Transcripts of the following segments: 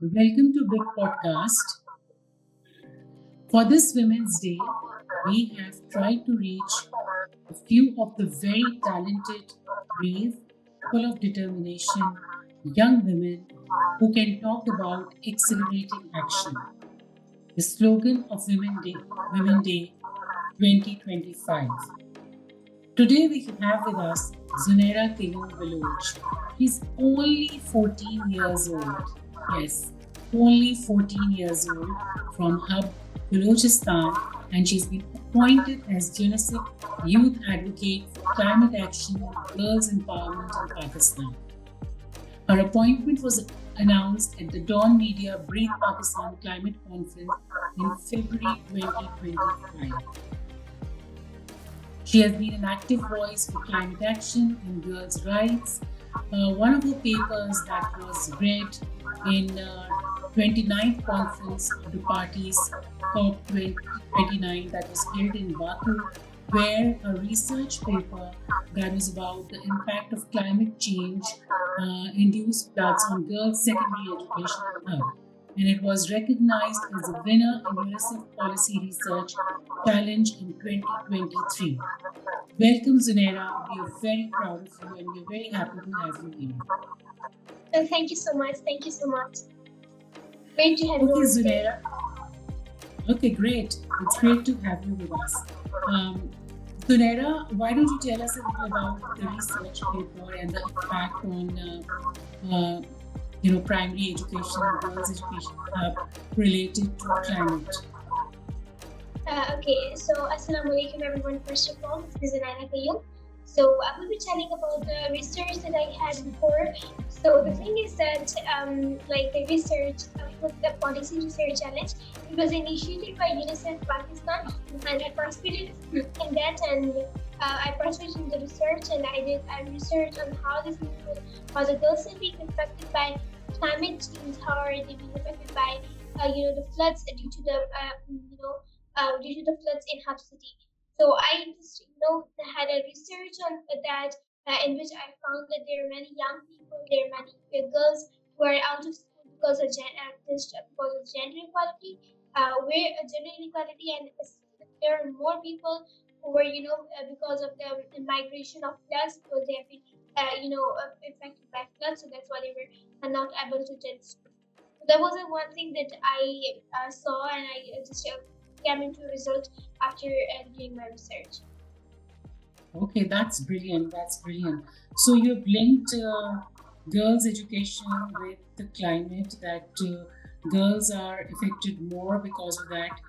Welcome to Big Podcast. For this Women's Day, we have tried to reach a few of the very talented, brave, full of determination young women who can talk about accelerating action. The slogan of Women Day 2025. Today we have with us Zunaira Qayyum Baloch. She's only 14 years old. Yes, only 14 years old from Hub, Balochistan, and she's been appointed as UNICEF Youth Advocate for Climate Action and Girls Empowerment in Pakistan. Her appointment was announced at the Dawn Media Breathe Pakistan Climate Conference in February 2025. She has been an active voice for climate action and girls' rights. One of her papers that was read in 29th conference of the parties COP 2029 that was held in Baku, where a research paper that was about the impact of climate change induced floods on girls' secondary education in Hub. And it was recognized as a winner in UNICEF Policy Research Challenge in 2023. Welcome, Zunaira. We are very proud of you and we're very happy to have you here. Thank you so much. Thank you so much. Great to have you Okay, on stage. Zunaira. Okay, great. It's great to have you with us. Zunaira, why don't you tell us a little about the research paper and the impact on primary education and girls' education related to climate? Okay, so Assalamu alaikum everyone. First of all, this is Zunaira Qayyum. So I will be telling about the research that I had before. So the thing is that, like the research with the policy research challenge, it was initiated by UNICEF Pakistan, and I participated in that, and I participated in the research, and I did research on how the girls are being affected by climate change, how are they being affected by the floods due to the floods in Hub City. So I just had a research on that, in which I found that there are many young people, there are many girls who are out of school because of because of gender equality, where gender inequality, and there are more people who were because of the migration of floods, because they have been affected by floods, so that's why they were not able to attend school. So that was the one thing that I saw, and I just came into a result after doing my research. Okay, that's brilliant. That's brilliant. So you've linked girls' education with the climate, that girls are affected more because of that.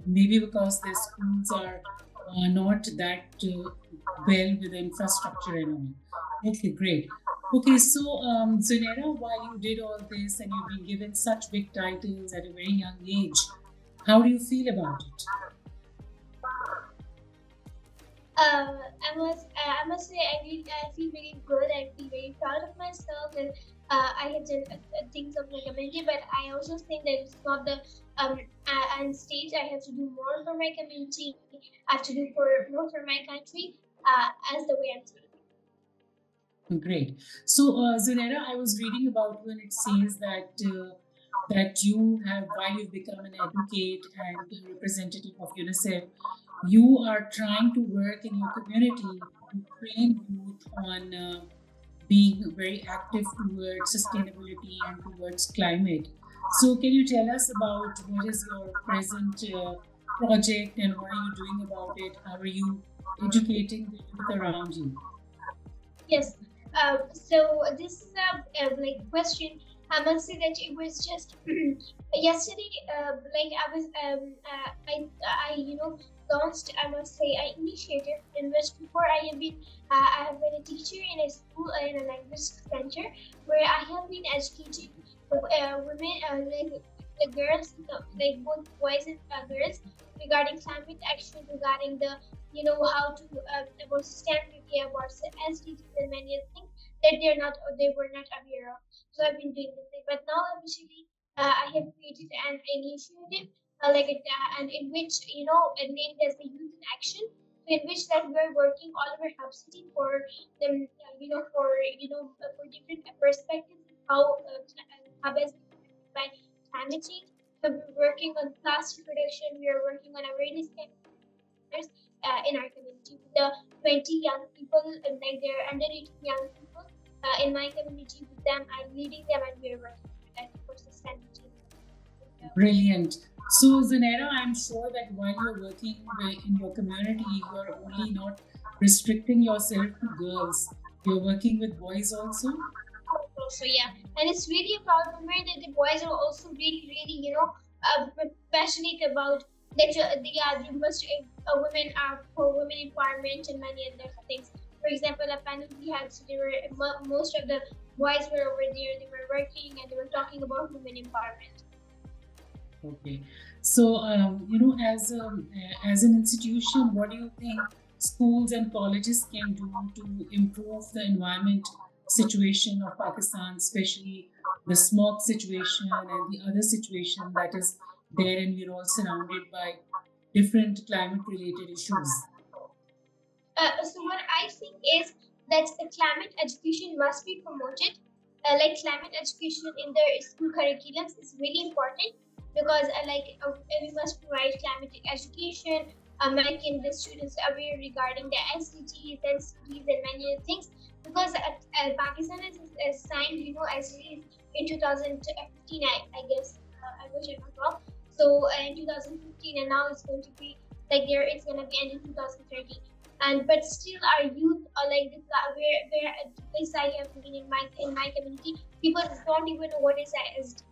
Maybe because their schools are not that well with the infrastructure and all. Okay, great. Okay, so Zunaira, while you did all this and you've been given such big titles at a very young age, how do you feel about it? I must say, I feel very good. I feel very proud of myself, and I have done things of my community. But I also think that it's not the on stage. I have to do more for my community. I have to do more for my country. As the way I'm saying. Great. So, Zunaira, I was reading about you, and it says that you have, while you've become an advocate and a representative of UNICEF, you are trying to work in your community to train youth on being very active towards sustainability and towards climate. So, can you tell us about what is your present project and what are you doing about it? How are you educating the youth around you? Yes. So this is a like question. I must say that it was just yesterday. Like I was, I launched. I must say I initiated in which before I have been a teacher in a school in a language center where I have been educating women, like girls, like both boys and girls, regarding climate action, regarding the how to about sustainability, about SDGs, and many other things that they were not aware of. So I've been doing this thing, but now officially I have created an initiative, and in which named as the Youth in Action. So in which that we're working all over Hub City for them, for different perspectives, how Hub has been by climate change. So we're working on plastic reduction. We are working on awareness campaigns in our community with the 20 young people, like they're under 18 young people in my community. With them, I'm leading them, and we're working for sustainability. Brilliant. So, Zunaira, I'm sure that while you're working in your community, you're only not restricting yourself to girls. You're working with boys also. Also, yeah, and it's really a proud moment that the boys are also really, passionate about that. Yeah, they must women are for women empowerment and many other things. For example, a panel we had, so they were most of the boys were over there. They were working and they were talking about women empowerment. Okay. So, as an institution, what do you think schools and colleges can do to improve the environment situation of Pakistan, especially the smog situation and the other situation that is there, and we're all surrounded by different climate-related issues? So what I think is that the climate education must be promoted. Like climate education in the school curriculums is really important because we must provide climate education, making the students aware regarding the SDGs, NCTs, and many other things. Because Pakistan has signed, SDGs in 2015, I guess. I wish I'm not wrong. So in 2015, and now it's going to be it's going to be ending 2030. And but still our youth are like the where as I have been in my community, people don't even know what is SDG.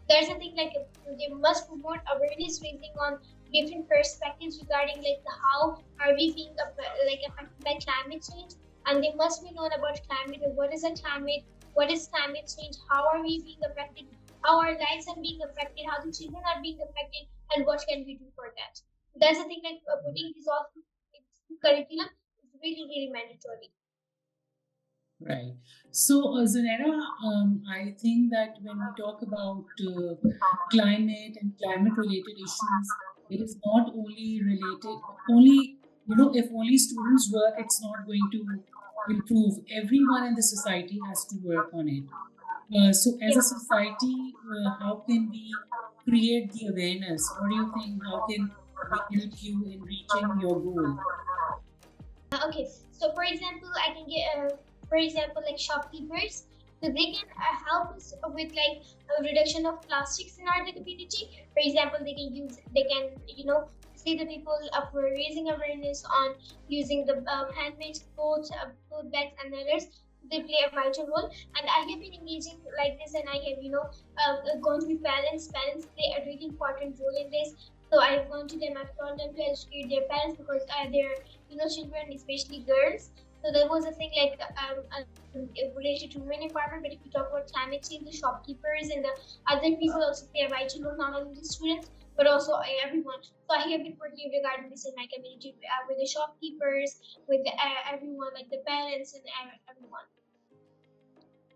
There's a thing they must promote awareness raising on different perspectives regarding how are we being affected by climate change, and they must be known about climate. What is a climate? What is climate change? How are we being affected? How our lives are being affected? How the children are being affected? And what can we do for that? There's a thing putting these all in curriculum is really mandatory. Right. So, Zunaira, I think that when we talk about climate and climate-related issues, it is not only related, only, if only students work, it's not going to improve. Everyone in the society has to work on it. So, as a Yeah. society, how can we create the awareness? What do you think? How can we help you in reaching your goal? Okay, so for example, I can get, for example, like shopkeepers, so they can help us with a reduction of plastics in our community. For example, they can, see the people for raising awareness on using the handmade clothes, cloth bags, and others. They play a vital role, and I have been engaging like this, and I have, gone to parents. Parents play a really important role in this. So I've gone to them. I've told them to educate their parents because they're children, especially girls. So there was a thing related to women empowerment. But if you talk about climate change, the shopkeepers and the other people also play a vital role, not only the students but also everyone. So I have been working regarding this in my community with the shopkeepers, with everyone, like the parents and everyone.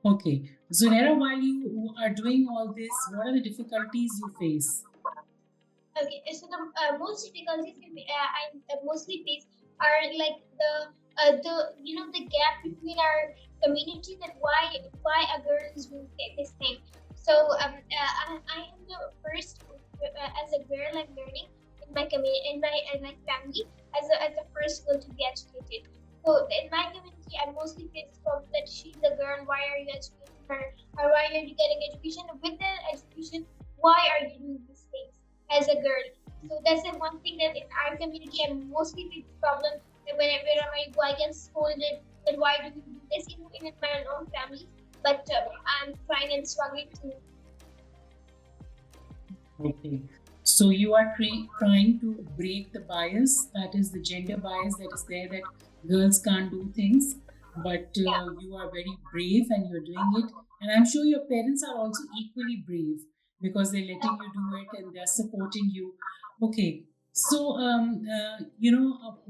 Okay. Zunaira, while you are doing all this, what are the difficulties you face? Okay, so the most difficulties I mostly face are like the the gap between our community, that why a girl is doing this thing. So I am the first as a girl. I'm learning in my community, in my family, as a first girl to be educated. So in my community, I mostly face from that she's a girl. Why are you educating her? Or why are you getting education? With the education, why are you doing these things as a girl? So that's the one thing that in our community I mostly face this problem. That whenever I go, I get scolded. That why do you do this? Even in my own family. But I'm trying and struggling to. Okay. So you are trying to break the bias, that is the gender bias that is there, that girls can't do things, but Yeah. you are very brave and you're doing it. And I'm sure your parents are also equally brave because they're letting you do it and they're supporting you. Okay. So,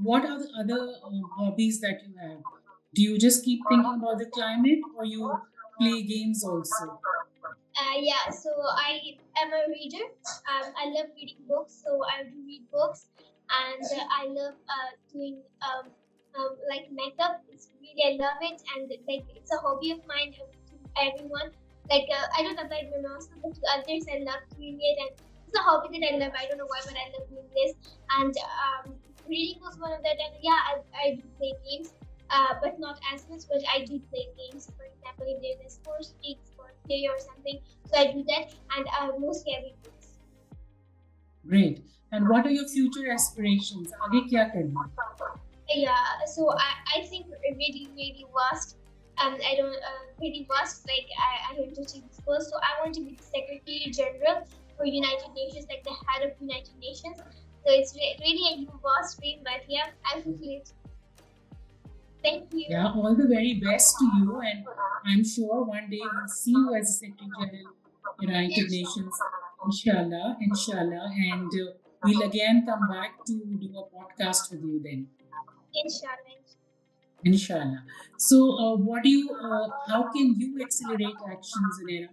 what are the other hobbies that you have? Do you just keep thinking about the climate or you play games also? Yeah, so I am a reader. I love reading books, so I do read books, and I love doing like makeup. It's really I love it, and like it's a hobby of mine to everyone. Like I don't apply it my also, but to others I love doing it, and it's a hobby that I love. I don't know why, but I love doing this. And reading was one of that. And yeah, I do play games, but not as much. But I do play games. For example, if there's a sports league, sports day or something, so I do that. And mostly I read books. Great. And what are your future aspirations? आगे क्या करना? Yeah, so I think really vast. I don't really vast. Like I have to achieve this first. So I want to be the Secretary General for United Nations, like the head of United Nations. So it's really a vast dream, but yeah, I fulfill it. Thank you. Yeah, all the very best to you, and I'm sure one day we'll see you as a Secretary General, United Nations, inshallah, and we'll again come back to do a podcast with you then. Inshallah. So, how can you accelerate actions, Zunaira,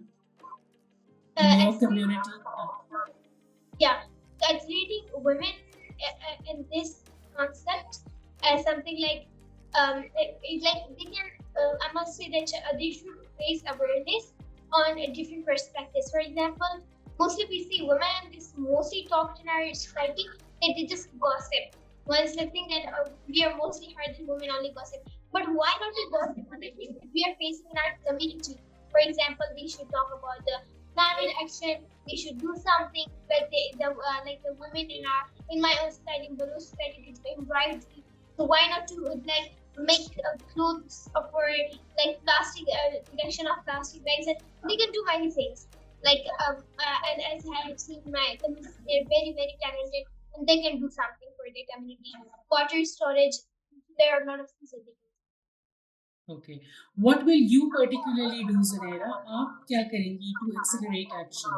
in your community? Yeah, accelerating women in this concept as something like they can. I must say that they should raise awareness on different perspectives. For example, mostly we see women is mostly talked in our society that they just gossip. One is the thing that we are mostly heard that women only gossip. But why not we gossip on the things that we are facing in our community? For example, we should talk about the climate action. We should do something like the women in my own society, in Baloch society, it's very bright. So why not to like make clothes for like plastic reduction of plastic bags, and they can do many things. Like and as I have seen my community, they're very talented, and they can do something for their community. Water storage, there are a lot of things that they can do. Okay. What will you particularly do, Zunaira? आप क्या करेंगी to accelerate action?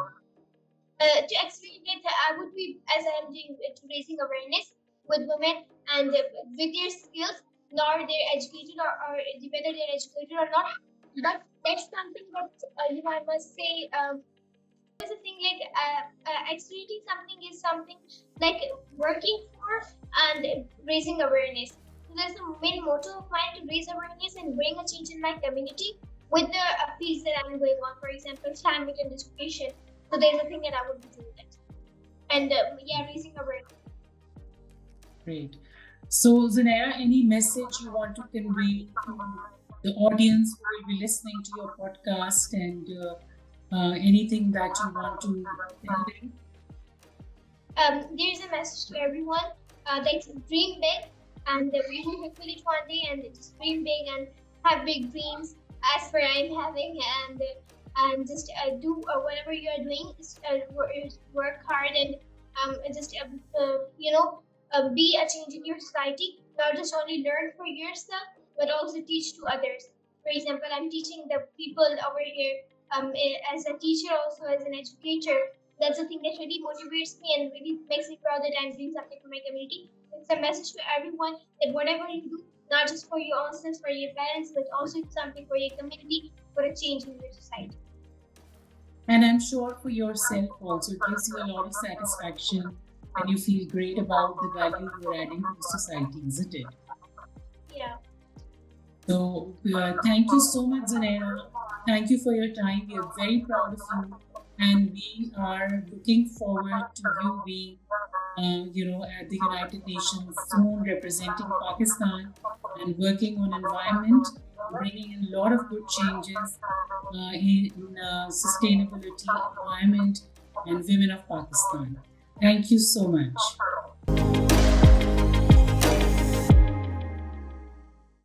To accelerate it, I would be, as I am doing, to raising awareness with women and with their skills, nor they're educated or whether they're educated or not. But that's something that I must say. There's a thing like accelerating something is something like working for and raising awareness. So there's a main motto of mine to raise awareness and bring a change in my community with the fields that I'm going on. For example, climate and education. So there's a thing that I would be doing that. And raising awareness. Great. So, Zunaira, any message you want to convey to the audience who will be listening to your podcast, and anything that you want to tell them? There's a message to everyone. Like dream big, and we will fulfill it one day. And just dream big and have big dreams, as per I'm having, and just do whatever you are doing. Work hard and just be a change in your society. Not just only learn for yourself, but also teach to others. For example, I'm teaching the people over here as a teacher, also as an educator. That's the thing that really motivates me and really makes me proud that I'm doing something for my community. It's a message to everyone that whatever you do, not just for your own self, for your parents, but also something for your community, for a change in your society. And I'm sure for yourself also, it gives you a lot of satisfaction and you feel great about the value you're adding to society, isn't it? Yeah. So thank you so much, Zunaira. Thank you for your time. We are very proud of you, and we are looking forward to you being, at the United Nations soon, representing Pakistan and working on environment, bringing in a lot of good changes in sustainability, environment, and women of Pakistan. Thank you so much.